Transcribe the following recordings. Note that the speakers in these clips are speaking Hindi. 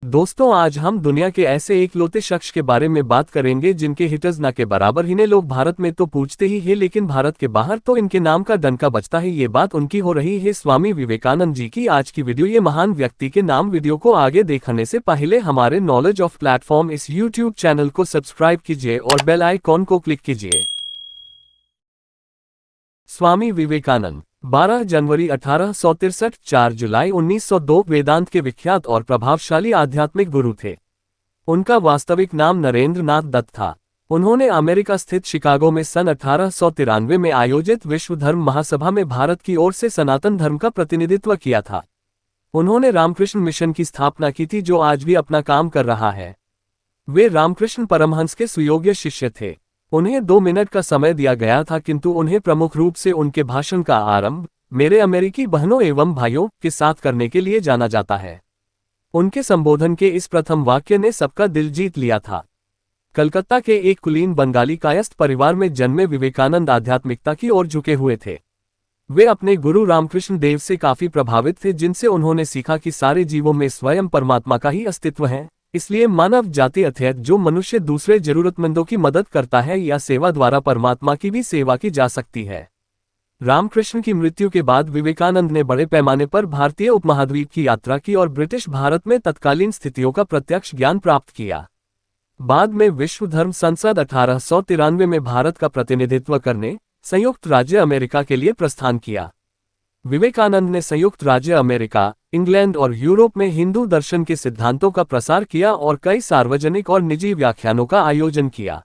दोस्तों, आज हम दुनिया के ऐसे एकलौते शख्स के बारे में बात करेंगे जिनके हिटर्स ना के बराबर ही ने। लोग भारत में तो पूछते ही है, लेकिन भारत के बाहर तो इनके नाम का डंका बजता है। ये बात उनकी हो रही है स्वामी विवेकानंद जी की। आज की वीडियो ये महान व्यक्ति के नाम। वीडियो को आगे देखने से पहले हमारे नॉलेज ऑफ प्लेटफॉर्म इस यूट्यूब चैनल को सब्सक्राइब कीजिए और बेल आइकॉन को क्लिक कीजिए। स्वामी विवेकानंद 12 जनवरी 1863, 4 जुलाई 1902 वेदांत के विख्यात और प्रभावशाली आध्यात्मिक गुरु थे। उनका वास्तविक नाम नरेंद्र नाथ दत्त था। उन्होंने अमेरिका स्थित शिकागो में सन 1893 में आयोजित विश्व धर्म महासभा में भारत की ओर से सनातन धर्म का प्रतिनिधित्व किया था। उन्होंने रामकृष्ण मिशन की स्थापना की थी, जो आज भी अपना काम कर रहा है। वे रामकृष्ण परमहंस के सुयोग्य शिष्य थे। उन्हें 2 मिनट का समय दिया गया था, किंतु उन्हें प्रमुख रूप से उनके भाषण का आरंभ मेरे अमेरिकी बहनों एवं भाइयों के साथ करने के लिए जाना जाता है। उनके संबोधन के इस प्रथम वाक्य ने सबका दिल जीत लिया था। कलकत्ता के एक कुलीन बंगाली कायस्थ परिवार में जन्मे विवेकानंद आध्यात्मिकता की ओर झुके हुए थे। वे अपने गुरु रामकृष्ण देव से काफी प्रभावित थे, जिनसे उन्होंने सीखा कि सारे जीवों में स्वयं परमात्मा का ही अस्तित्व है। इसलिए मानव जाति अथवा जो मनुष्य दूसरे जरूरतमंदों की मदद करता है या सेवा द्वारा परमात्मा की भी सेवा की जा सकती है। रामकृष्ण की मृत्यु के बाद विवेकानंद ने बड़े पैमाने पर भारतीय उपमहाद्वीप की यात्रा की और ब्रिटिश भारत में तत्कालीन स्थितियों का प्रत्यक्ष ज्ञान प्राप्त किया। बाद में विश्व धर्म संसद 1893 में भारत का प्रतिनिधित्व करने संयुक्त राज्य अमेरिका के लिए प्रस्थान किया। विवेकानंद ने संयुक्त राज्य अमेरिका, इंग्लैंड और यूरोप में हिंदू दर्शन के सिद्धांतों का प्रसार किया और कई सार्वजनिक और निजी व्याख्यानों का आयोजन किया।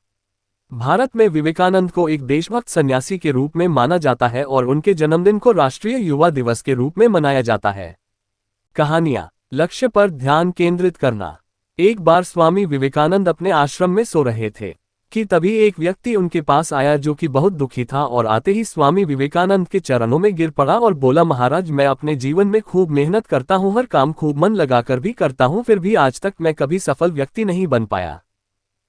भारत में विवेकानंद को एक देशभक्त सन्यासी के रूप में माना जाता है और उनके जन्मदिन को राष्ट्रीय युवा दिवस के रूप में मनाया जाता है। कहानियां। लक्ष्य पर ध्यान केंद्रित करना। एक बार स्वामी विवेकानंद अपने आश्रम में सो रहे थे कि तभी एक व्यक्ति उनके पास आया, जो कि बहुत दुखी था, और आते ही स्वामी विवेकानंद के चरणों में गिर पड़ा और बोला, महाराज, मैं अपने जीवन में खूब मेहनत करता हूँ, हर काम खूब मन लगाकर भी करता हूँ, फिर भी आज तक मैं कभी सफल व्यक्ति नहीं बन पाया।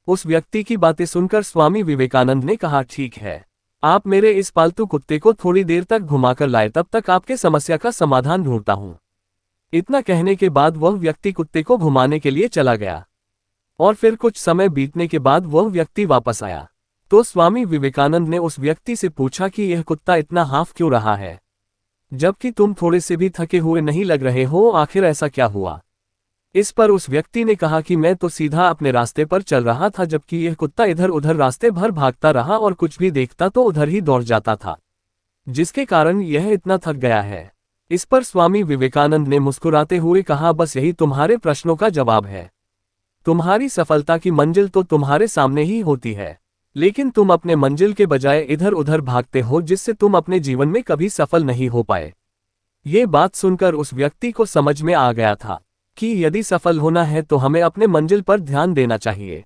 उस व्यक्ति की बातें सुनकर स्वामी विवेकानंद ने कहा, ठीक है, आप मेरे इस पालतू कुत्ते को थोड़ी देर तक घुमाकर लाए, तब तक आपके समस्या का समाधान ढूंढता हूँ। इतना कहने के बाद वह व्यक्ति कुत्ते को घुमाने के लिए चला गया और फिर कुछ समय बीतने के बाद वह व्यक्ति वापस आया तो स्वामी विवेकानंद ने उस व्यक्ति से पूछा कि यह कुत्ता इतना हाफ क्यों रहा है, जबकि तुम थोड़े से भी थके हुए नहीं लग रहे हो, आखिर ऐसा क्या हुआ? इस पर उस व्यक्ति ने कहा कि मैं तो सीधा अपने रास्ते पर चल रहा था, जबकि यह कुत्ता इधर उधर रास्ते भर भागता रहा और कुछ भी देखता तो उधर ही दौड़ जाता था, जिसके कारण यह इतना थक गया है। इस पर स्वामी विवेकानंद ने मुस्कुराते हुए कहा, बस यही तुम्हारे प्रश्नों का जवाब है। तुम्हारी सफलता की मंजिल तो तुम्हारे सामने ही होती है, लेकिन तुम अपने मंजिल के बजाय इधर उधर भागते हो, जिससे तुम अपने जीवन में कभी सफल नहीं हो पाए। ये बात सुनकर उस व्यक्ति को समझ में आ गया था कि यदि सफल होना है तो हमें अपने मंजिल पर ध्यान देना चाहिए।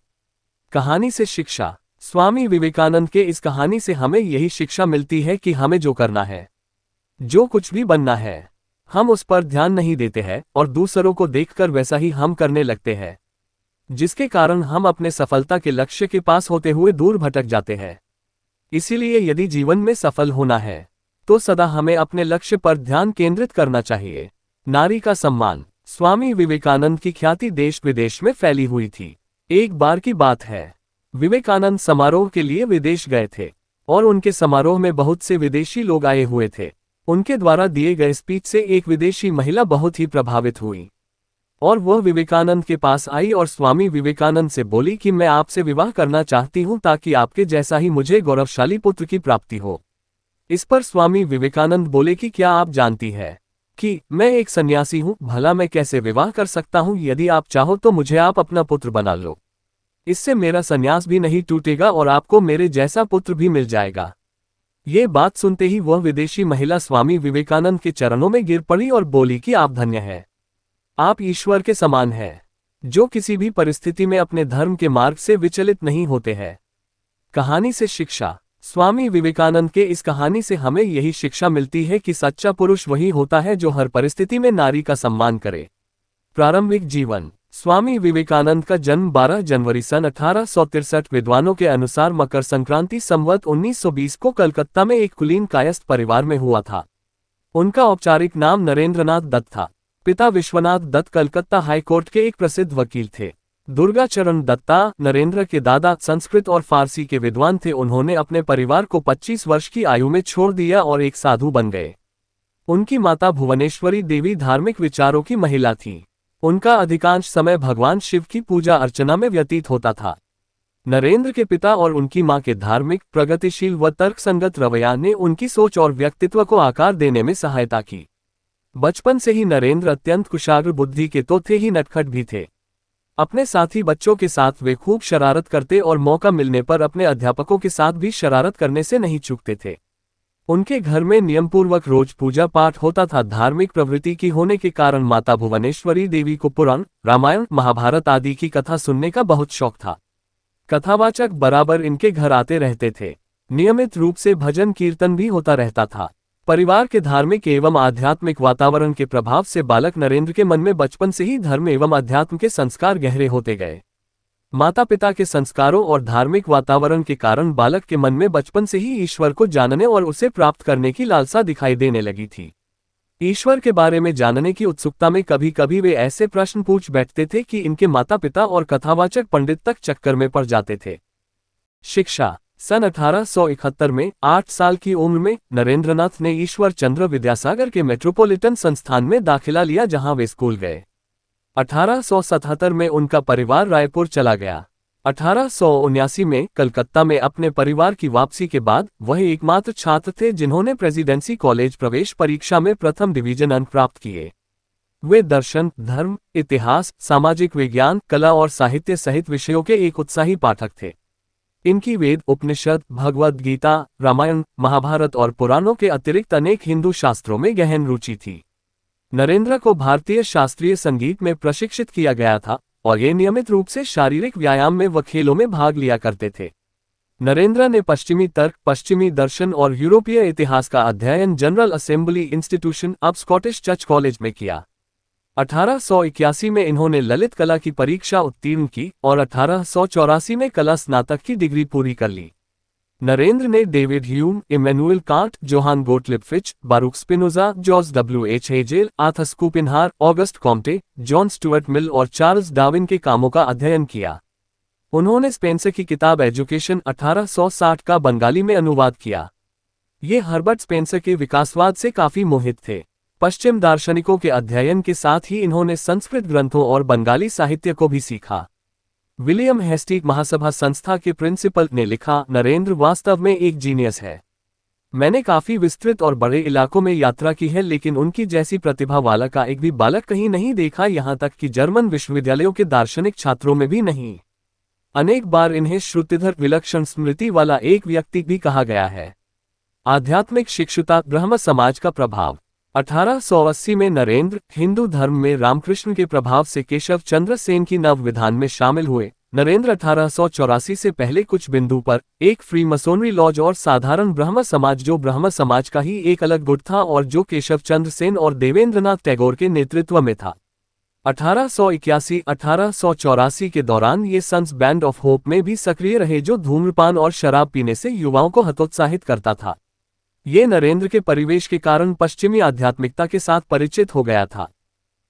कहानी से शिक्षा। स्वामी विवेकानंद के इस कहानी से हमें यही शिक्षा मिलती है कि हमें जो करना है, जो कुछ भी बनना है, हम उस पर ध्यान नहीं देते हैं और दूसरों को देखकर वैसा ही हम करने लगते हैं, जिसके कारण हम अपने सफलता के लक्ष्य के पास होते हुए दूर भटक जाते हैं। इसीलिए यदि जीवन में सफल होना है तो सदा हमें अपने लक्ष्य पर ध्यान केंद्रित करना चाहिए। नारी का सम्मान। स्वामी विवेकानंद की ख्याति देश विदेश में फैली हुई थी। एक बार की बात है, विवेकानंद समारोह के लिए विदेश गए थे और उनके समारोह में बहुत से विदेशी लोग आए हुए थे। उनके द्वारा दिए गए स्पीच से एक विदेशी महिला बहुत ही प्रभावित हुई और वह विवेकानंद के पास आई और स्वामी विवेकानंद से बोली कि मैं आपसे विवाह करना चाहती हूं, ताकि आपके जैसा ही मुझे गौरवशाली पुत्र की प्राप्ति हो। इस पर स्वामी विवेकानंद बोले कि क्या आप जानती है कि मैं एक सन्यासी हूं, भला मैं कैसे विवाह कर सकता हूं? यदि आप चाहो तो मुझे आप अपना पुत्र बना लो, इससे मेरा सन्यास भी नहीं टूटेगा और आपको मेरे जैसा पुत्र भी मिल जाएगा। ये बात सुनते ही वह विदेशी महिला स्वामी विवेकानंद के चरणों में गिर पड़ी और बोली कि आप धन्य हैं, आप ईश्वर के समान हैं, जो किसी भी परिस्थिति में अपने धर्म के मार्ग से विचलित नहीं होते हैं। कहानी से शिक्षा। स्वामी विवेकानंद के इस कहानी से हमें यही शिक्षा मिलती है कि सच्चा पुरुष वही होता है जो हर परिस्थिति में नारी का सम्मान करे। प्रारंभिक जीवन। स्वामी विवेकानंद का जन्म 12 जनवरी सन 1863 विद्वानों के अनुसार मकर संक्रांति संवत 1920 को कलकत्ता में एक कुलीन कायस्थ परिवार में हुआ था। उनका औपचारिक नाम नरेंद्र नाथ दत्त था। पिता विश्वनाथ दत्त कलकत्ता हाईकोर्ट के एक प्रसिद्ध वकील थे। दुर्गाचरण दत्ता, नरेंद्र के दादा, संस्कृत और फारसी के विद्वान थे। उन्होंने अपने परिवार को 25 वर्ष की आयु में छोड़ दिया और एक साधु बन गए। उनकी माता भुवनेश्वरी देवी धार्मिक विचारों की महिला थी। उनका अधिकांश समय भगवान शिव की पूजा अर्चना में व्यतीत होता था। नरेंद्र के पिता और उनकी मां के धार्मिक, प्रगतिशील व तर्कसंगत रवैया ने उनकी सोच और व्यक्तित्व को आकार देने में सहायता की। बचपन से ही नरेंद्र अत्यंत कुशाग्र बुद्धि के तो थे ही नटखट भी थे। अपने साथी बच्चों के साथ वे खूब शरारत करते और मौका मिलने पर अपने अध्यापकों के साथ भी शरारत करने से नहीं चूकते थे। उनके घर में नियमपूर्वक रोज पूजा पाठ होता था। धार्मिक प्रवृत्ति की होने के कारण माता भुवनेश्वरी देवी को पुराण, रामायण, महाभारत आदि की कथा सुनने का बहुत शौक था। कथावाचक बराबर इनके घर आते रहते थे। नियमित रूप से भजन कीर्तन भी होता रहता था। परिवार के धार्मिक एवं आध्यात्मिक वातावरण के प्रभाव से बालक नरेंद्र के मन में बचपन से ही धर्म एवं अध्यात्म के संस्कार गहरे होते गए। माता पिता के संस्कारों और धार्मिक वातावरण के कारण बालक के मन में बचपन से ही ईश्वर को जानने और उसे प्राप्त करने की लालसा दिखाई देने लगी थी। ईश्वर के बारे में जानने की उत्सुकता में कभी कभी वे ऐसे प्रश्न पूछ बैठते थे कि इनके माता पिता और कथावाचक पंडित तक चक्कर में पड़ जाते थे। शिक्षा। सन 1871 में 8 साल की उम्र में नरेंद्रनाथ ने ईश्वर चंद्र विद्यासागर के मेट्रोपॉलिटन संस्थान में दाखिला लिया, जहां वे स्कूल गए। 1877 में उनका परिवार रायपुर चला गया। 1879 में कलकत्ता में अपने परिवार की वापसी के बाद वह एकमात्र छात्र थे जिन्होंने प्रेसिडेंसी कॉलेज प्रवेश परीक्षा में प्रथम डिवीजन अंक प्राप्त किए। वे दर्शन, धर्म, इतिहास, सामाजिक विज्ञान, कला और साहित्य सहित विषयों के एक उत्साही पाठक थे। इनकी वेद, उपनिषद, भगवद गीता, रामायण, महाभारत और पुराणों के अतिरिक्त अनेक हिंदू शास्त्रों में गहन रुचि थी। नरेंद्र को भारतीय शास्त्रीय संगीत में प्रशिक्षित किया गया था और ये नियमित रूप से शारीरिक व्यायाम में व खेलों में भाग लिया करते थे। नरेंद्र ने पश्चिमी तर्क, पश्चिमी दर्शन और यूरोपीय इतिहास का अध्ययन जनरल असेंबली इंस्टीट्यूशन, अब स्कॉटिश चर्च कॉलेज में किया। 1881 में इन्होंने ललित कला की परीक्षा उत्तीर्ण की और 1884 में कला स्नातक की डिग्री पूरी कर ली। नरेंद्र ने David Hume, Immanuel Kant, Johann Gottlieb Fichte, Baruch Spinoza, George W.H. Hegel, Arthur Schopenhauer, Auguste Comte, John Stuart Mill और चार्ल्स डार्विन के कामों का अध्ययन किया। उन्होंने स्पेंसर की किताब एजुकेशन 1860 का बंगाली में अनुवाद किया। ये हर्बर्ट स्पेंसर के विकासवाद से काफी मोहित थे। पश्चिम दार्शनिकों के अध्ययन के साथ ही इन्होंने संस्कृत ग्रंथों और बंगाली साहित्य को भी सीखा। विलियम हेस्टी महासभा संस्था के प्रिंसिपल ने लिखा, नरेंद्र वास्तव में एक जीनियस है। मैंने काफी विस्तृत और बड़े इलाकों में यात्रा की है, लेकिन उनकी जैसी प्रतिभा वाला का एक भी बालक कहीं नहीं देखा, यहाँ तक कि जर्मन विश्वविद्यालयों के दार्शनिक छात्रों में भी नहीं। अनेक बार इन्हें श्रुतिधर, विलक्षण स्मृति वाला एक व्यक्ति भी कहा गया है। आध्यात्मिक शिक्षुता, ब्रह्म समाज का प्रभाव। 1880 में नरेंद्र हिंदू धर्म में रामकृष्ण के प्रभाव से केशव चंद्र सेन की नव विधान में शामिल हुए। नरेंद्र 1884 से पहले कुछ बिंदु पर एक फ्री मसोनरी लॉज और साधारण ब्रह्म समाज, जो ब्रह्म समाज का ही एक अलग गुट था और जो केशव चंद्र सेन और देवेंद्रनाथ टैगोर के नेतृत्व में था। 1881-1884 के दौरान ये सन्स बैंड ऑफ होप में भी सक्रिय रहे, जो धूम्रपान और शराब पीने से युवाओं को हतोत्साहित करता था। ये नरेंद्र के परिवेश के कारण पश्चिमी आध्यात्मिकता के साथ परिचित हो गया था।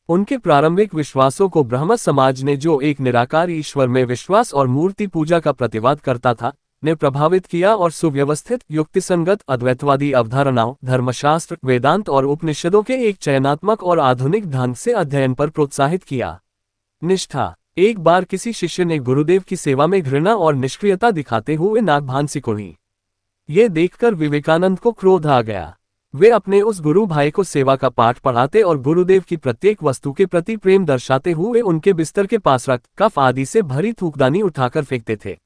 उनके प्रारंभिक विश्वासों को ब्रह्म समाज ने, जो एक निराकार ईश्वर में विश्वास और मूर्ति पूजा का प्रतिवाद करता था, ने प्रभावित किया और सुव्यवस्थित, युक्तिसंगत, अद्वैतवादी अवधारणाओं, धर्मशास्त्र, वेदांत और उपनिषदों के एक चयनात्मक और आधुनिक ढंग से अध्ययन पर प्रोत्साहित किया। निष्ठा। एक बार किसी शिष्य ने गुरुदेव की सेवा में घृणा और निष्क्रियता दिखाते हुए नागभांसी कोढ़ी। ये देखकर विवेकानंद को क्रोध आ गया। वे अपने उस गुरु भाई को सेवा का पाठ पढ़ाते और गुरुदेव की प्रत्येक वस्तु के प्रति प्रेम दर्शाते हुए उनके बिस्तर के पास रक्त, कफ आदि से भरी थूकदानी उठाकर फेंकते थे।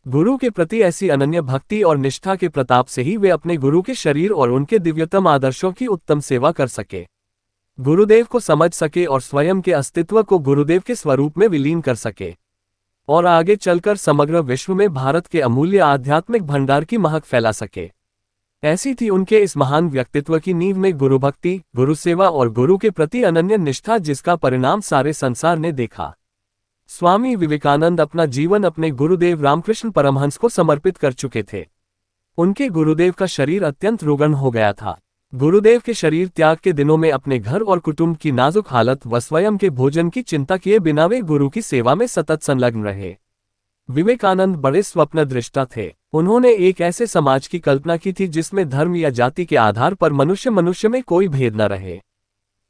गुरु के प्रति ऐसी अनन्य भक्ति और निष्ठा के प्रताप से ही वे अपने गुरु के शरीर और उनके दिव्यतम आदर्शों की उत्तम सेवा कर सके, गुरुदेव को समझ सके और स्वयं के अस्तित्व को गुरुदेव के स्वरूप में विलीन कर सके और आगे चलकर समग्र विश्व में भारत के अमूल्य आध्यात्मिक भंडार की महक फैला सके। ऐसी थी उनके इस महान व्यक्तित्व की नींव में गुरु भक्ति, गुरु सेवा और गुरु के प्रति अनन्य निष्ठा, जिसका परिणाम सारे संसार ने देखा। स्वामी विवेकानंद अपना जीवन अपने गुरुदेव रामकृष्ण परमहंस को समर्पित कर चुके थे। उनके गुरुदेव का शरीर अत्यंत रुग्ण हो गया था। गुरुदेव के शरीर त्याग के दिनों में अपने घर और कुटुंब की नाजुक हालत व स्वयं के भोजन की चिंता किए बिना वे गुरु की सेवा में सतत संलग्न रहे। विवेकानंद बड़े स्वप्नदृष्टा थे। उन्होंने एक ऐसे समाज की कल्पना की थी जिसमें धर्म या जाति के आधार पर मनुष्य मनुष्य में कोई भेद न रहे।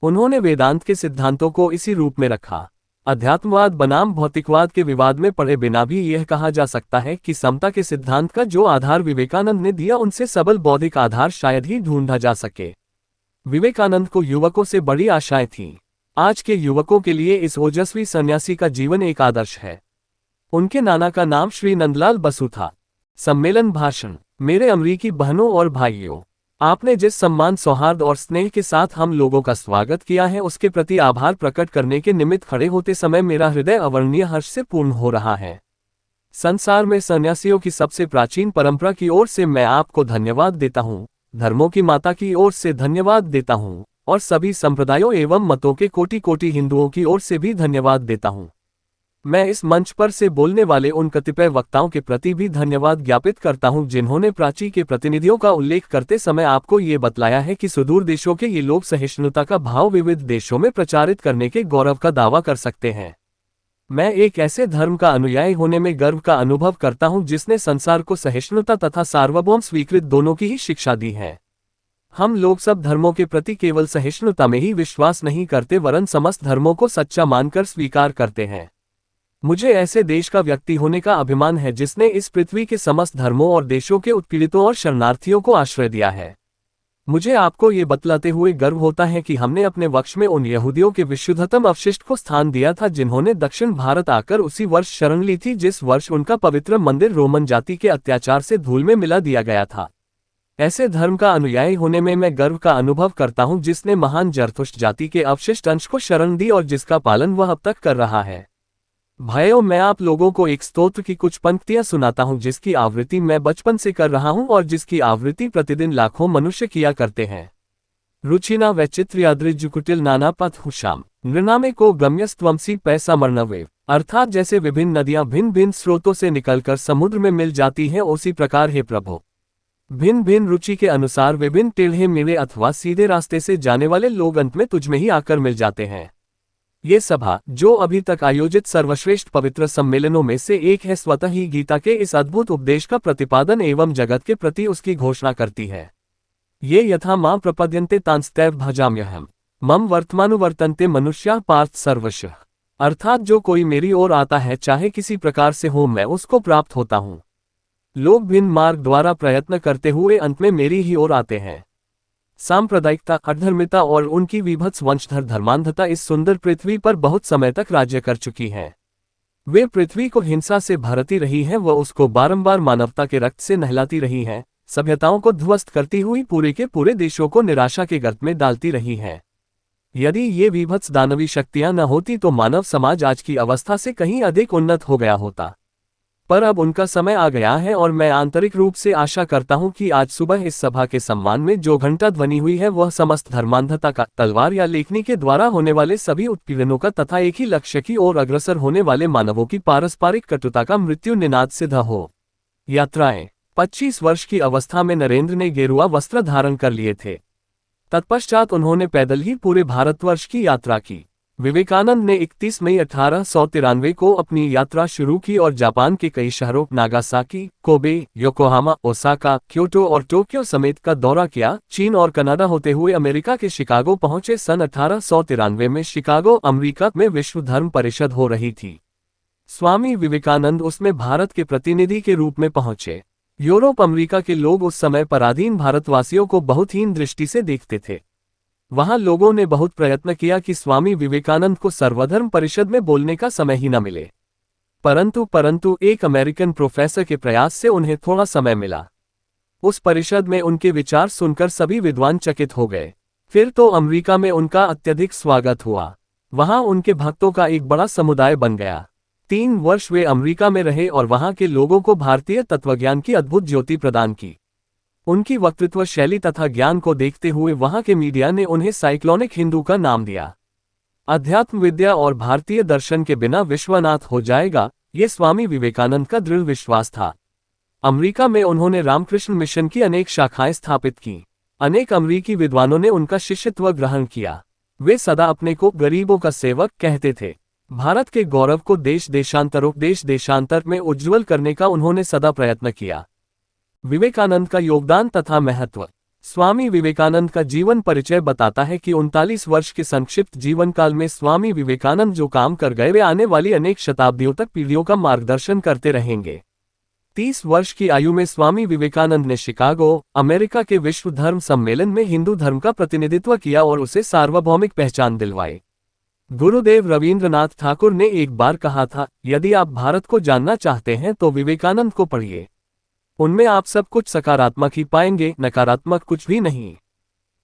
उन्होंने वेदांत के सिद्धांतों को इसी रूप में रखा। अध्यात्मवाद बनाम भौतिकवाद के विवाद में पड़े बिना भी यह कहा जा सकता है कि समता के सिद्धांत का जो आधार विवेकानंद ने दिया उनसे सबल बौद्धिक आधार शायद ही ढूंढा जा सके। विवेकानंद को युवकों से बड़ी आशाएं थीं। आज के युवकों के लिए इस ओजस्वी सन्यासी का जीवन एक आदर्श है। उनके नाना का नाम श्री नंदलाल बसु था। सम्मेलन भाषण। मेरे अमरीकी बहनों और भाइयों, आपने जिस सम्मान, सौहार्द और स्नेह के साथ हम लोगों का स्वागत किया है उसके प्रति आभार प्रकट करने के निमित्त खड़े होते समय मेरा हृदय अवर्णनीय हर्ष से पूर्ण हो रहा है। संसार में सन्यासियों की सबसे प्राचीन परंपरा की ओर से मैं आपको धन्यवाद देता हूँ, धर्मों की माता की ओर से धन्यवाद देता हूँ और सभी संप्रदायों एवं मतों के कोटि कोटि हिंदुओं की ओर से भी धन्यवाद देता हूँ। मैं इस मंच पर से बोलने वाले उन कतिपय वक्ताओं के प्रति भी धन्यवाद ज्ञापित करता हूं जिन्होंने प्राची के प्रतिनिधियों का उल्लेख करते समय आपको ये बतलाया है कि सुदूर देशों के ये लोग सहिष्णुता का भाव विविध देशों में प्रचारित करने के गौरव का दावा कर सकते हैं। मैं एक ऐसे धर्म का अनुयायी होने में गर्व का अनुभव करता हूं जिसने संसार को सहिष्णुता तथा सार्वभौम स्वीकृत दोनों की ही शिक्षा दी है। हम लोग सब धर्मों के प्रति केवल सहिष्णुता में ही विश्वास नहीं करते वरन समस्त धर्मों को सच्चा मानकर स्वीकार करते हैं। मुझे ऐसे देश का व्यक्ति होने का अभिमान है जिसने इस पृथ्वी के समस्त धर्मों और देशों के उत्पीड़ितों और शरणार्थियों को आश्रय दिया है। मुझे आपको ये बतलाते हुए गर्व होता है कि हमने अपने वक्ष में उन यहूदियों के विशुद्धतम अवशिष्ट को स्थान दिया था जिन्होंने दक्षिण भारत आकर उसी वर्ष शरण ली थी जिस वर्ष उनका पवित्र मंदिर रोमन जाति के अत्याचार से धूल में मिला दिया गया था। ऐसे धर्म का अनुयायी होने में मैं गर्व का अनुभव करता हूँ जिसने महान जरथुष्ट जाति के अवशिष्ट अंश को शरण दी और जिसका पालन वह अब तक कर रहा है। भाइयों, मैं आप लोगों को एक स्तोत्र की कुछ पंक्तियां सुनाता हूं जिसकी आवृत्ति मैं बचपन से कर रहा हूं और जिसकी आवृत्ति प्रतिदिन लाखों मनुष्य किया करते हैं। रुचिना वैचित्र्याद्रिजुकुटिल नाना पथ हुशाम नृणामे को गम्यस्त्वमसी पैसा मर्णवे। अर्थात जैसे विभिन्न नदियां भिन्न भिन्न स्रोतों से निकलकर समुद्र में मिल जाती हैं उसी प्रकार हे प्रभु भिन्न भिन्न रुचि के अनुसार विभिन्न टेढ़े मेढ़े अथवा सीधे रास्ते से जाने वाले लोग अंत में तुझ में ही आकर मिल जाते हैं। ये सभा जो अभी तक आयोजित सर्वश्रेष्ठ पवित्र सम्मेलनों में से एक है स्वतः ही गीता के इस अद्भुत उपदेश का प्रतिपादन एवं जगत के प्रति उसकी घोषणा करती है। ये यथा मां प्रपद्यन्ते तांस्तैव भजाम्यहम् मम वर्तमानुवर्तन्ते मनुष्याः पार्थ सर्वशः। अर्थात जो कोई मेरी ओर आता है चाहे किसी प्रकार से हो मैं उसको प्राप्त होता हूँ। लोग भिन्न मार्ग द्वारा प्रयत्न करते हुए अंत में मेरी ही ओर आते हैं। सांप्रदायिकता, अधर्मिता और उनकी विभत्स वंशधर धर्मांधता इस सुंदर पृथ्वी पर बहुत समय तक राज्य कर चुकी हैं। वे पृथ्वी को हिंसा से भरती रही हैं व उसको बारंबार मानवता के रक्त से नहलाती रही हैं, सभ्यताओं को ध्वस्त करती हुई पूरे के पूरे देशों को निराशा के गर्त में डालती रही हैं। यदि ये विभत्स दानवी शक्तियां न होती तो मानव समाज आज की अवस्था से कहीं अधिक उन्नत हो गया होता। पर अब उनका समय आ गया है और मैं आंतरिक रूप से आशा करता हूं कि आज सुबह इस सभा के सम्मान में जो घंटा ध्वनि हुई है वह समस्त धर्मांधता का, तलवार या लेखनी के द्वारा होने वाले सभी उत्पीड़नों का तथा एक ही लक्ष्य की ओर अग्रसर होने वाले मानवों की पारस्परिक कटुता का मृत्यु निनाद सिद्ध हो। यात्राएं। 25 वर्ष की अवस्था में नरेंद्र ने गेरुआ वस्त्र धारण कर लिए थे। तत्पश्चात उन्होंने पैदल ही पूरे भारतवर्ष की यात्रा की। विवेकानंद ने 31 मई 1893 को अपनी यात्रा शुरू की और जापान के कई शहरों Nagasaki, Kobe, Yokohama, Osaka, Kyoto और टोक्यो समेत का दौरा किया। चीन और कनाडा होते हुए अमेरिका के शिकागो पहुंचे। सन 1893 में शिकागो, अमेरिका में विश्व धर्म परिषद हो रही थी। स्वामी विवेकानंद उसमें भारत के प्रतिनिधि के रूप में पहुंचे। यूरोप, अमेरिका के लोग उस समय पराधीन भारतवासियों को बहुत हीन दृष्टि से देखते थे। वहां लोगों ने बहुत प्रयत्न किया कि स्वामी विवेकानंद को सर्वधर्म परिषद में बोलने का समय ही न मिले, परंतु एक अमेरिकन प्रोफेसर के प्रयास से उन्हें थोड़ा समय मिला। उस परिषद में उनके विचार सुनकर सभी विद्वान चकित हो गए। फिर तो अमेरिका में उनका अत्यधिक स्वागत हुआ। वहां उनके भक्तों का एक बड़ा समुदाय बन गया। 3 वर्ष वे अमेरिका में रहे और वहां के लोगों को भारतीय तत्वज्ञान की अद्भुत ज्योति प्रदान की। उनकी वक्तृत्व शैली तथा ज्ञान को देखते हुए वहां के मीडिया ने उन्हें साइक्लोनिक हिंदू का नाम दिया। अध्यात्म विद्या और भारतीय दर्शन के बिना विश्वनाथ हो जाएगा, ये स्वामी विवेकानंद का दृढ़ विश्वास था। अमेरिका में उन्होंने रामकृष्ण मिशन की अनेक शाखाएं स्थापित की। अनेक अमरीकी विद्वानों ने उनका शिष्यत्व ग्रहण किया। वे सदा अपने को गरीबों का सेवक कहते थे। भारत के गौरव को देश देशांतर में उज्ज्वल करने का उन्होंने सदा प्रयत्न किया। विवेकानंद का योगदान तथा महत्व। स्वामी विवेकानंद का जीवन परिचय बताता है कि 39 वर्ष के संक्षिप्त जीवन काल में स्वामी विवेकानंद जो काम कर गए वे आने वाली अनेक शताब्दियों तक पीढ़ियों का मार्गदर्शन करते रहेंगे। 30 वर्ष की आयु में स्वामी विवेकानंद ने शिकागो, अमेरिका के विश्व धर्म सम्मेलन में हिंदू धर्म का प्रतिनिधित्व किया और उसे सार्वभौमिक पहचान दिलवाई। गुरुदेव रवींद्रनाथ ठाकुर ने एक बार कहा था, यदि आप भारत को जानना चाहते हैं तो विवेकानंद को पढ़िए। उनमें आप सब कुछ सकारात्मक ही पाएंगे, नकारात्मक कुछ भी नहीं।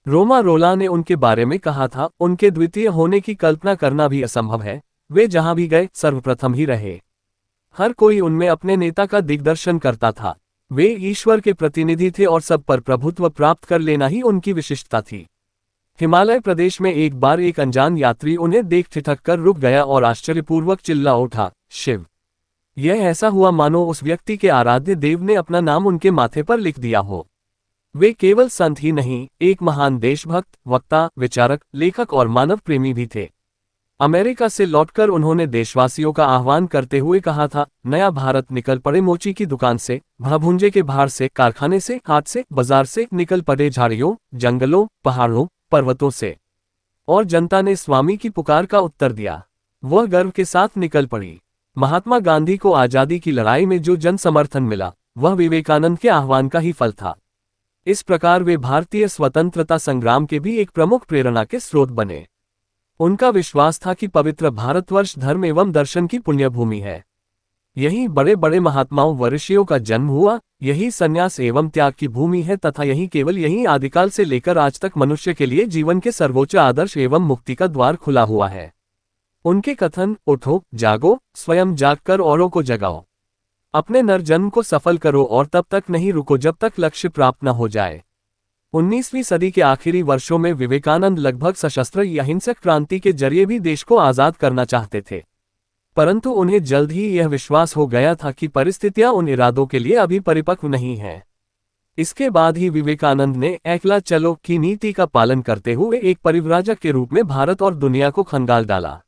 रोमा रोला ने उनके बारे में कहा था, उनके द्वितीय होने की कल्पना करना भी असंभव है। वे जहां भी गए सर्वप्रथम ही रहे। हर कोई उनमें अपने नेता का दिग्दर्शन करता था। वे ईश्वर के प्रतिनिधि थे और सब पर प्रभुत्व प्राप्त कर लेना ही उनकी विशिष्टता थी। हिमालय प्रदेश में एक बार एक अनजान यात्री उन्हें देख ठिठक कर रुक गया और आश्चर्यपूर्वक चिल्ला उठा, शिव। यह ऐसा हुआ मानो उस व्यक्ति के आराध्य देव ने अपना नाम उनके माथे पर लिख दिया हो। वे केवल संत ही नहीं, एक महान देशभक्त, वक्ता, विचारक, लेखक और मानव प्रेमी भी थे। अमेरिका से लौटकर उन्होंने देशवासियों का आह्वान करते हुए कहा था, नया भारत निकल पड़े मोची की दुकान से, भभुंजे के भार से, कारखाने से, हाट से, बाजार से, निकल पड़े झाड़ियों, जंगलों, पहाड़ों, पर्वतों से। और जनता ने स्वामी की पुकार का उत्तर दिया। वह गर्व के साथ निकल पड़ी। महात्मा गांधी को आजादी की लड़ाई में जो जन समर्थन मिला, वह विवेकानंद के आह्वान का ही फल था। इस प्रकार वे भारतीय स्वतंत्रता संग्राम के भी एक प्रमुख प्रेरणा के स्रोत बने। उनका विश्वास था कि पवित्र भारतवर्ष धर्म एवं दर्शन की पुण्यभूमि है। यही बड़े बड़े महात्माओं व ऋषियों का जन्म हुआ, यही संन्यास एवं त्याग की भूमि है तथा यही आदिकाल से लेकर आज तक मनुष्य के लिए जीवन के सर्वोच्च आदर्श एवं मुक्ति का द्वार खुला हुआ है। उनके कथन, उठो, जागो, स्वयं जागकर औरों को जगाओ, अपने नरजन्म को सफल करो और तब तक नहीं रुको जब तक लक्ष्य प्राप्त न हो जाए। 19वीं सदी के आखिरी वर्षों में विवेकानंद लगभग सशस्त्र या हिंसक क्रांति के जरिए भी देश को आजाद करना चाहते थे, परंतु उन्हें जल्द ही यह विश्वास हो गया था कि परिस्थितियां उन इरादों के लिए अभी परिपक्व नहीं हैं। इसके बाद ही विवेकानंद ने एकला चलो की नीति का पालन करते हुए एक परिव्राजक के रूप में भारत और दुनिया को खंगाल डाला।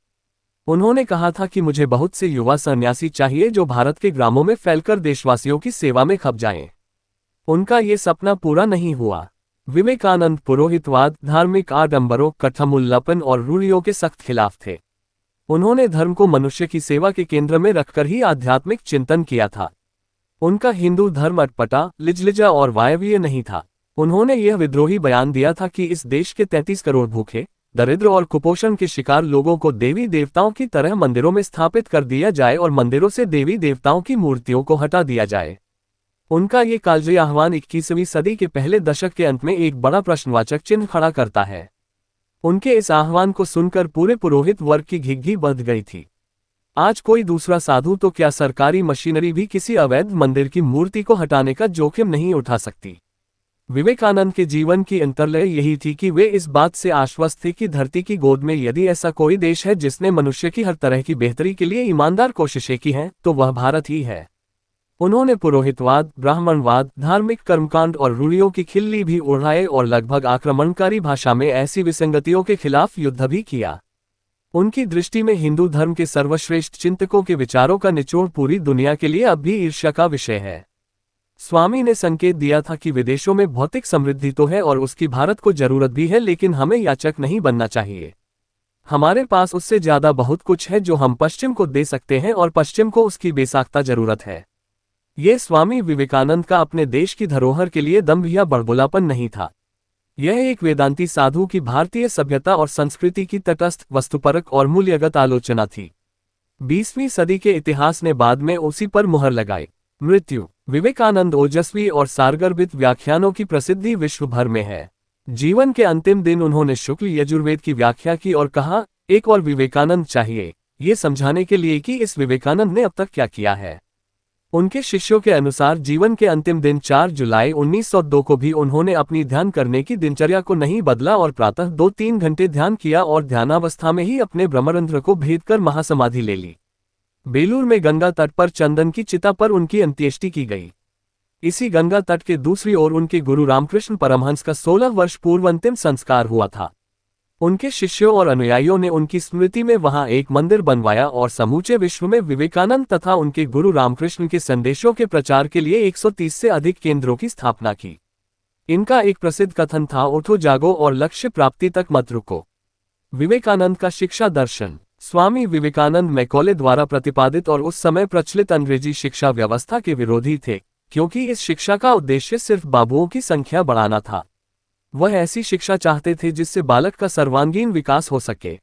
उन्होंने कहा था कि मुझे बहुत से युवा सन्यासी चाहिए जो भारत के ग्रामों में फैलकर देशवासियों की सेवा में खप जाएं। उनका ये सपना पूरा नहीं हुआ। विवेकानंद पुरोहितवाद, धार्मिक आडंबरों, कठमुल्लापन और रूढ़ियों के सख्त खिलाफ थे। उन्होंने धर्म को मनुष्य की सेवा के केंद्र में रखकर ही आध्यात्मिक चिंतन किया था। उनका हिंदू धर्म अटपटा, लिजलिजा और वायवीय नहीं था। उन्होंने यह विद्रोही बयान दिया था कि इस देश के 33 करोड़ भूखे, दरिद्र और कुपोषण के शिकार लोगों को देवी देवताओं की तरह मंदिरों में स्थापित कर दिया जाए और मंदिरों से देवी देवताओं की मूर्तियों को हटा दिया जाए। उनका ये कालजयी आह्वान 21वीं सदी के पहले दशक के अंत में एक बड़ा प्रश्नवाचक चिन्ह खड़ा करता है। उनके इस आह्वान को सुनकर पूरे पुरोहित वर्ग की घिघी बढ़ गई थी। आज कोई दूसरा साधु तो क्या सरकारी मशीनरी भी किसी अवैध मंदिर की मूर्ति को हटाने का जोखिम नहीं उठा सकती। विवेकानंद के जीवन की अंतर्लय यही थी कि वे इस बात से आश्वस्त थे कि धरती की गोद में यदि ऐसा कोई देश है जिसने मनुष्य की हर तरह की बेहतरी के लिए ईमानदार कोशिशें की हैं, तो वह भारत ही है। उन्होंने पुरोहितवाद, ब्राह्मणवाद, धार्मिक कर्मकांड और रूढ़ियों की खिल्ली भी उड़ाए और लगभग आक्रमणकारी भाषा में ऐसी विसंगतियों के खिलाफ युद्ध भी किया। उनकी दृष्टि में हिंदू धर्म के सर्वश्रेष्ठ चिंतकों के विचारों का निचोड़ पूरी दुनिया के लिए अब भी ईर्ष्या का विषय है। स्वामी ने संकेत दिया था कि विदेशों में भौतिक समृद्धि तो है और उसकी भारत को जरूरत भी है, लेकिन हमें याचक नहीं बनना चाहिए। हमारे पास उससे ज्यादा बहुत कुछ है जो हम पश्चिम को दे सकते हैं और पश्चिम को उसकी बेसाख्ता जरूरत है। यह स्वामी विवेकानंद का अपने देश की धरोहर के लिए दंभ या बड़बोलापन नहीं था। यह एक वेदांती साधु की भारतीय सभ्यता और संस्कृति की तटस्थ, वस्तुपरक और मूल्यगत आलोचना थी। 20वीं सदी के इतिहास ने बाद में उसी पर मुहर लगाई। मृत्यु। विवेकानंद ओजस्वी और सारगर्भित व्याख्यानों की प्रसिद्धि विश्व भर में है। जीवन के अंतिम दिन उन्होंने शुक्ल यजुर्वेद की व्याख्या की और कहा, एक और विवेकानंद चाहिए, ये समझाने के लिए कि इस विवेकानंद ने अब तक क्या किया है। उनके शिष्यों के अनुसार जीवन के अंतिम दिन 4 जुलाई 1902 को भी उन्होंने अपनी ध्यान करने की दिनचर्या को नहीं बदला और प्रातः 2-3 घंटे ध्यान किया और ध्यानावस्था में ही अपने ब्रह्मरंध्र को भेद कर महासमाधि ले ली। बेलूर में गंगा तट पर चंदन की चिता पर उनकी अंत्येष्टि की गई। इसी गंगा तट के दूसरी ओर उनके गुरु रामकृष्ण परमहंस का 16 वर्ष पूर्व अंतिम संस्कार हुआ था। उनके शिष्यों और अनुयायियों ने उनकी स्मृति में वहां एक मंदिर बनवाया और समूचे विश्व में विवेकानंद तथा उनके गुरु रामकृष्ण के संदेशों के प्रचार के लिए 130 से अधिक केंद्रों की स्थापना की। इनका एक प्रसिद्ध कथन था, उठो जागो और लक्ष्य प्राप्ति तक मत रुको। विवेकानंद का शिक्षा दर्शन। स्वामी विवेकानंद मैकॉले द्वारा प्रतिपादित और उस समय प्रचलित अंग्रेजी शिक्षा व्यवस्था के विरोधी थे, क्योंकि इस शिक्षा का उद्देश्य सिर्फ बाबुओं की संख्या बढ़ाना था। वह ऐसी शिक्षा चाहते थे जिससे बालक का सर्वांगीण विकास हो सके।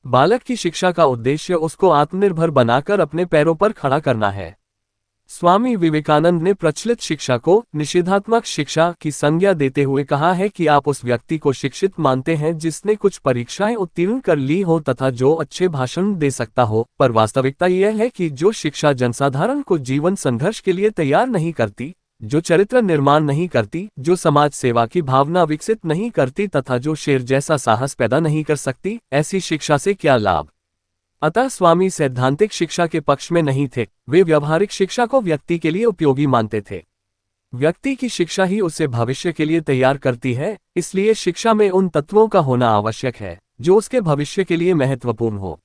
बालक की शिक्षा का उद्देश्य उसको आत्मनिर्भर बनाकर अपने पैरों पर खड़ा करना है। स्वामी विवेकानंद ने प्रचलित शिक्षा को निषेधात्मक शिक्षा की संज्ञा देते हुए कहा है कि आप उस व्यक्ति को शिक्षित मानते हैं जिसने कुछ परीक्षाएं उत्तीर्ण कर ली हो तथा जो अच्छे भाषण दे सकता हो, पर वास्तविकता यह है कि जो शिक्षा जनसाधारण को जीवन संघर्ष के लिए तैयार नहीं करती, जो चरित्र निर्माण नहीं करती, जो समाज सेवा की भावना विकसित नहीं करती तथा जो शेर जैसा साहस पैदा नहीं कर सकती, ऐसी शिक्षा से क्या लाभ। अतः स्वामी सैद्धांतिक शिक्षा के पक्ष में नहीं थे, वे व्यवहारिक शिक्षा को व्यक्ति के लिए उपयोगी मानते थे। व्यक्ति की शिक्षा ही उसे भविष्य के लिए तैयार करती है, इसलिए शिक्षा में उन तत्वों का होना आवश्यक है जो उसके भविष्य के लिए महत्वपूर्ण हो।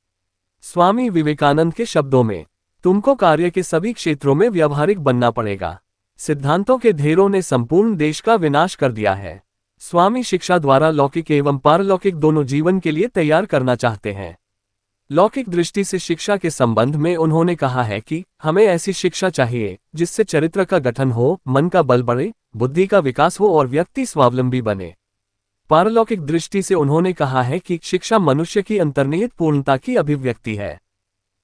स्वामी विवेकानंद के शब्दों में, तुमको कार्य के सभी क्षेत्रों में व्यवहारिक बनना पड़ेगा। सिद्धांतों के ढेरों ने संपूर्ण देश का विनाश कर दिया है। स्वामी शिक्षा द्वारा लौकिक एवं पारलौकिक दोनों जीवन के लिए तैयार करना चाहते हैं। लौकिक दृष्टि से शिक्षा के संबंध में उन्होंने कहा है कि हमें ऐसी शिक्षा चाहिए जिससे चरित्र का गठन हो, मन का बल बढ़े, बुद्धि का विकास हो और व्यक्ति स्वावलंबी बने। पारलौकिक दृष्टि से उन्होंने कहा है कि शिक्षा मनुष्य की अंतर्निहित पूर्णता की अभिव्यक्ति है।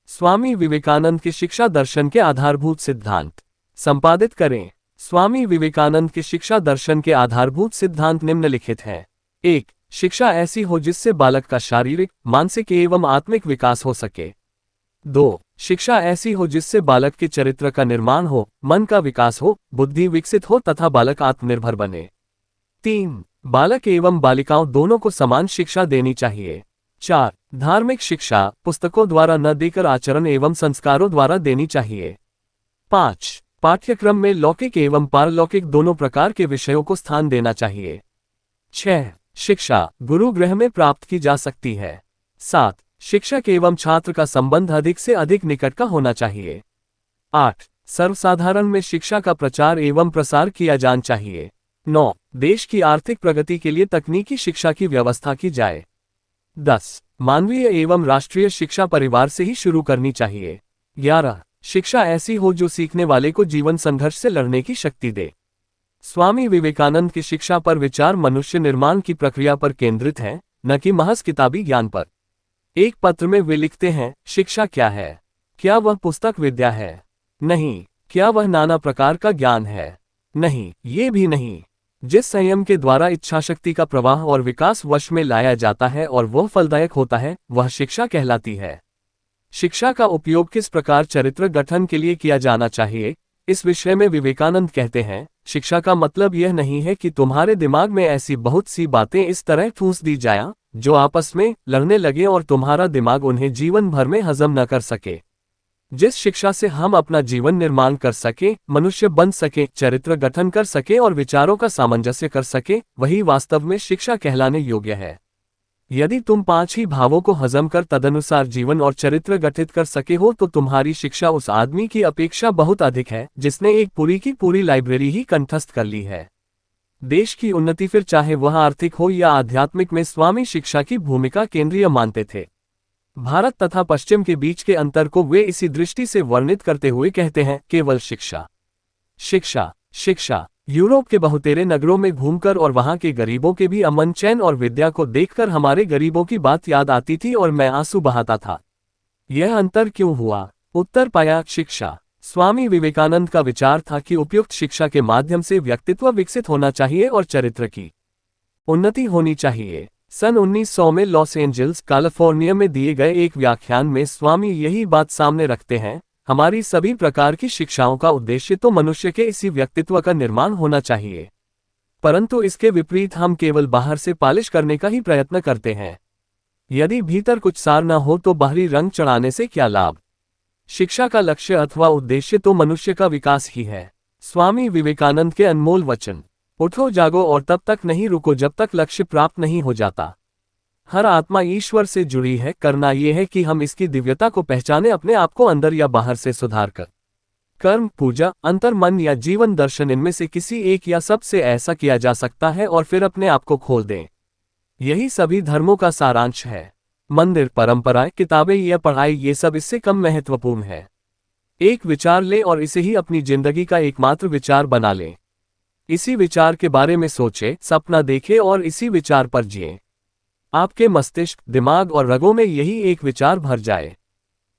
स्वामी विवेकानंद के शिक्षा दर्शन के आधारभूत सिद्धांत संपादित करें। स्वामी विवेकानंद के शिक्षा दर्शन के आधारभूत सिद्धांत निम्नलिखित हैं। 1. शिक्षा ऐसी हो जिससे बालक का शारीरिक, मानसिक एवं आत्मिक विकास हो सके। 2. शिक्षा ऐसी हो जिससे बालक के चरित्र का निर्माण हो, मन का विकास हो, बुद्धि विकसित हो तथा बालक आत्मनिर्भर बने। 3. बालक एवं बालिकाओं दोनों को समान शिक्षा देनी चाहिए। 4. धार्मिक शिक्षा पुस्तकों द्वारा न देकर आचरण एवं संस्कारों द्वारा देनी चाहिए। 5. पाठ्यक्रम में लौकिक एवं पारलौकिक दोनों प्रकार के विषयों को स्थान देना चाहिए। 6. शिक्षा गुरु गृह में प्राप्त की जा सकती है। 7. शिक्षक एवं छात्र का संबंध अधिक से अधिक निकट का होना चाहिए। 8. सर्वसाधारण में शिक्षा का प्रचार एवं प्रसार किया जाना चाहिए। 9. देश की आर्थिक प्रगति के लिए तकनीकी शिक्षा की व्यवस्था की जाए। 10. मानवीय एवं राष्ट्रीय शिक्षा परिवार से ही शुरू करनी चाहिए। 11. शिक्षा ऐसी हो जो सीखने वाले को जीवन संघर्ष से लड़ने की शक्ति दे। स्वामी विवेकानंद की शिक्षा पर विचार मनुष्य निर्माण की प्रक्रिया पर केंद्रित है, न कि महज किताबी ज्ञान पर। एक पत्र में वे लिखते हैं, शिक्षा क्या है? क्या वह पुस्तक विद्या है? नहीं। क्या वह नाना प्रकार का ज्ञान है? नहीं, ये भी नहीं। जिस संयम के द्वारा इच्छाशक्ति का प्रवाह और विकास वश में लाया जाता है और वह फलदायक होता है, वह शिक्षा कहलाती है। शिक्षा का उपयोग किस प्रकार चरित्र गठन के लिए किया जाना चाहिए, इस विषय में विवेकानंद कहते हैं, शिक्षा का मतलब यह नहीं है कि तुम्हारे दिमाग में ऐसी बहुत सी बातें इस तरह ठूंस दी जाएं जो आपस में लड़ने लगे और तुम्हारा दिमाग उन्हें जीवन भर में हजम न कर सके। जिस शिक्षा से हम अपना जीवन निर्माण कर सके, मनुष्य बन सके, चरित्र गठन कर सके और विचारों का सामंजस्य कर सके, वही वास्तव में शिक्षा कहलाने योग्य है। यदि तुम 5 ही भावों को हजम कर तदनुसार जीवन और चरित्र गठित कर सके हो तो तुम्हारी शिक्षा उस आदमी की अपेक्षा बहुत अधिक है जिसने एक पूरी की पूरी लाइब्रेरी ही कंठस्थ कर ली है। देश की उन्नति फिर चाहे वह आर्थिक हो या आध्यात्मिक में स्वामी शिक्षा की भूमिका केंद्रीय मानते थे। भारत तथा पश्चिम के बीच के अंतर को वे इसी दृष्टि से वर्णित करते हुए कहते हैं, केवल शिक्षा शिक्षा शिक्षा। यूरोप के बहुतेरे नगरों में घूमकर और वहां के गरीबों के भी अमन चैन और विद्या को देखकर हमारे गरीबों की बात याद आती थी और मैं आंसू बहाता था। यह अंतर क्यों हुआ? उत्तर पाया, शिक्षा। स्वामी विवेकानंद का विचार था कि उपयुक्त शिक्षा के माध्यम से व्यक्तित्व विकसित होना चाहिए और चरित्र की उन्नति होनी चाहिए। सन 1900 में लॉस एंजल्स, कैलिफोर्निया में दिए गए एक व्याख्यान में स्वामी यही बात सामने रखते हैं, हमारी सभी प्रकार की शिक्षाओं का उद्देश्य तो मनुष्य के इसी व्यक्तित्व का निर्माण होना चाहिए, परंतु इसके विपरीत हम केवल बाहर से पालिश करने का ही प्रयत्न करते हैं। यदि भीतर कुछ सार न हो तो बाहरी रंग चढ़ाने से क्या लाभ? शिक्षा का लक्ष्य अथवा उद्देश्य तो मनुष्य का विकास ही है। स्वामी विवेकानंद के अनमोल वचन। उठो जागो और तब तक नहीं रुको जब तक लक्ष्य प्राप्त नहीं हो जाता। हर आत्मा ईश्वर से जुड़ी है, करना यह है कि हम इसकी दिव्यता को पहचाने, अपने आप को अंदर या बाहर से सुधार कर। कर्म, पूजा, अंतर मन या जीवन दर्शन, इनमें से किसी एक या सब से ऐसा किया जा सकता है और फिर अपने आप को खोल दें। यही सभी धर्मों का सारांश है। मंदिर, परंपराएं, किताबें या पढ़ाई, ये सब इससे कम महत्वपूर्ण है। एक विचार लें और इसे ही अपनी जिंदगी का एकमात्र विचार बना लें। इसी विचार के बारे में सोचें, सपना देखें और इसी विचार पर जिएं। आपके मस्तिष्क, दिमाग और रगों में यही एक विचार भर जाए।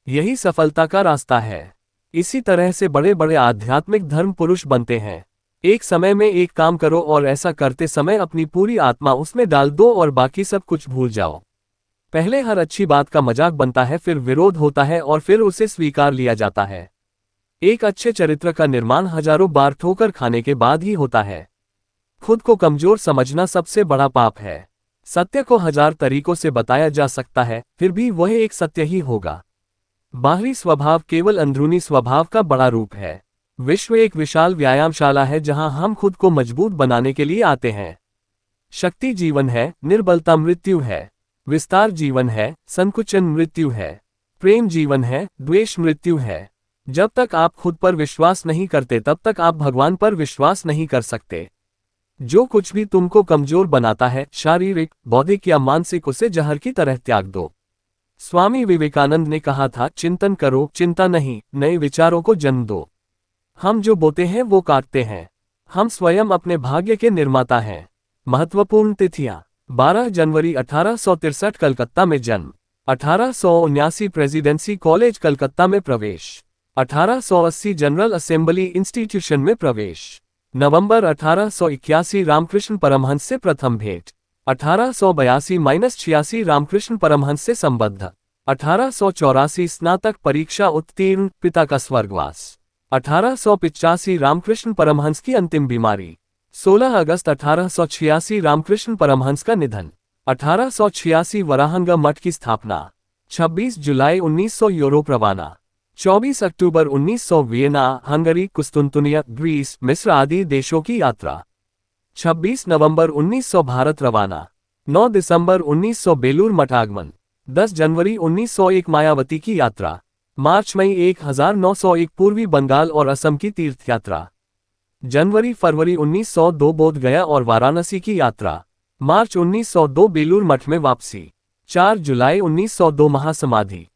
यही सफलता का रास्ता है। इसी तरह से बड़े बड़े आध्यात्मिक धर्म पुरुष बनते हैं। एक समय में एक काम करो और ऐसा करते समय अपनी पूरी आत्मा उसमें डाल दो और बाकी सब कुछ भूल जाओ। पहले हर अच्छी बात का मजाक बनता है, फिर विरोध होता है और फिर उसे स्वीकार लिया जाता है। एक अच्छे चरित्र का निर्माण हजारों बार ठोकर खाने के बाद ही होता है। खुद को कमजोर समझना सबसे बड़ा पाप है। सत्य को हजार तरीकों से बताया जा सकता है, फिर भी वह एक सत्य ही होगा। बाहरी स्वभाव केवल अंदरूनी स्वभाव का बड़ा रूप है। विश्व एक विशाल व्यायामशाला है जहां हम खुद को मजबूत बनाने के लिए आते हैं। शक्ति जीवन है, निर्बलता मृत्यु है। विस्तार जीवन है, संकुचन मृत्यु है। प्रेम जीवन है, द्वेष मृत्यु है। जब तक आप खुद पर विश्वास नहीं करते तब तक आप भगवान पर विश्वास नहीं कर सकते। जो कुछ भी तुमको कमजोर बनाता है, शारीरिक, बौद्धिक या मानसिक, उसे जहर की तरह त्याग दो। स्वामी विवेकानंद ने कहा था, चिंतन करो, चिंता नहीं, नए विचारों को जन्म दो। हम जो बोते हैं वो काटते हैं। हम स्वयं अपने भाग्य के निर्माता हैं। महत्वपूर्ण तिथियां: 12 जनवरी 1863 कलकत्ता में जन्म। 1879 प्रेसिडेंसी कॉलेज कलकत्ता में प्रवेश। 1880 जनरल असेंबली इंस्टीट्यूशन में प्रवेश। नवंबर 1881 रामकृष्ण परमहंस से प्रथम भेंट। 1882-86 रामकृष्ण परमहंस से संबद्ध। 1884 स्नातक परीक्षा उत्तीर्ण, पिता का स्वर्गवास। 1885 रामकृष्ण परमहंस की अंतिम बीमारी। 16 अगस्त 1886 रामकृष्ण परमहंस का निधन। 1886 वराहंगा मठ की स्थापना। 26 जुलाई 1900 यूरोप रवाना। 24 अक्टूबर 1900 वियना, हंगरी, कुस्तुनतुनिया, ग्रीस, मिस्र आदि देशों की यात्रा। 26 नवंबर 1900 भारत रवाना। 9 दिसंबर 1900 बेलूर मठ आगमन। 10 जनवरी 1901 मायावती की यात्रा। मार्च मई 1901 पूर्वी बंगाल और असम की तीर्थ यात्रा। जनवरी फरवरी 1902 बोध गया और वाराणसी की यात्रा। मार्च 1902 बेलूर मठ में वापसी। 4 जुलाई 1902 महासमाधि।